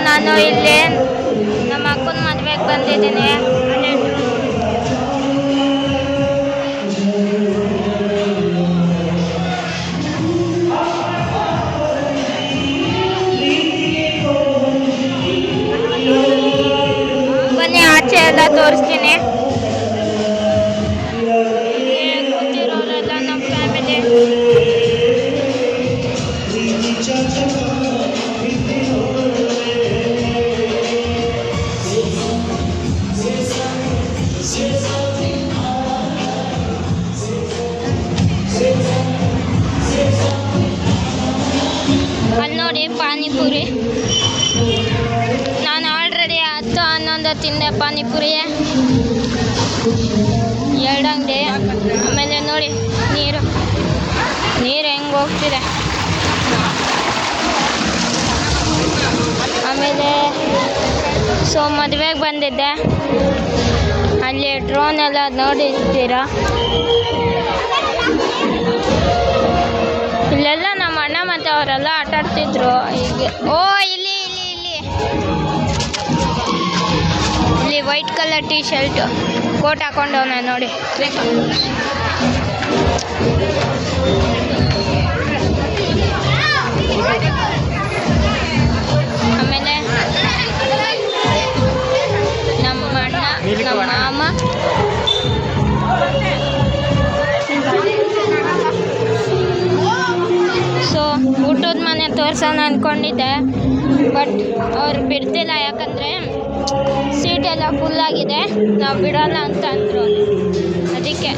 ನಾನು ಇಲ್ಲಿ ನಮ್ಮ ಅಕ್ಕನ ಮದುವೆಗೆ ಬಂದಿದ್ದೀನಿ. ಬನ್ನಿ ಆಚೆ ಎಲ್ಲ ತೋರಿಸ್ತೀನಿ. ಕೂತಿರೋರೆಲ್ಲ ನಮ್ಮ ಫ್ಯಾಮಿಲಿ. ಅಲ್ಲಿ ನೋಡಿ ಪಾನಿಪುರಿ. ನಾನು ಆಲ್ರೆಡಿ 10-11 ತಿಂದೆ ಪಾನಿಪುರಿ, 2 ಅಂಗಡಿ. ಆಮೇಲೆ ನೋಡಿ ನೀರು ಹೆಂಗೆ ಹೋಗ್ತಿದೆ. ಆಮೇಲೆ ಮದುವೆಗೆ ಬಂದಿದ್ದೆ, ಅಲ್ಲಿ ಡ್ರೋನ್ ಎಲ್ಲ ನೋಡಿರ್ತೀರಾ. ಇಲ್ಲೆಲ್ಲ ನಮ್ಮ ಅಣ್ಣ ಮತ್ತು ಅವರೆಲ್ಲ ಆಟ ಆಡ್ತಿದ್ರು. ಹೀಗೆ ಇಲ್ಲಿ white colour T shirt coat ಹಾಕೊಂಡವನ ನೋಡಿ. ಆಮೇಲೆ ನಮ್ಮ ಅಣ್ಣ, ನಮ್ಮ ಮಾಮ, ಊಟದ ಮನೆ ತೋರ್ಸೋಣ ಅಂದ್ಕೊಂಡಿದ್ದೆ, ಬಟ್ ಅವ್ರು ಬಿಡ್ತಿಲ್ಲ. ಯಾಕಂದರೆ ಸೀಟೆಲ್ಲ ಫುಲ್ಲಾಗಿದೆ, ನಾವು ಬಿಡೋಲ್ಲ ಅಂತ ಅಂದರು. ಅದಕ್ಕೆ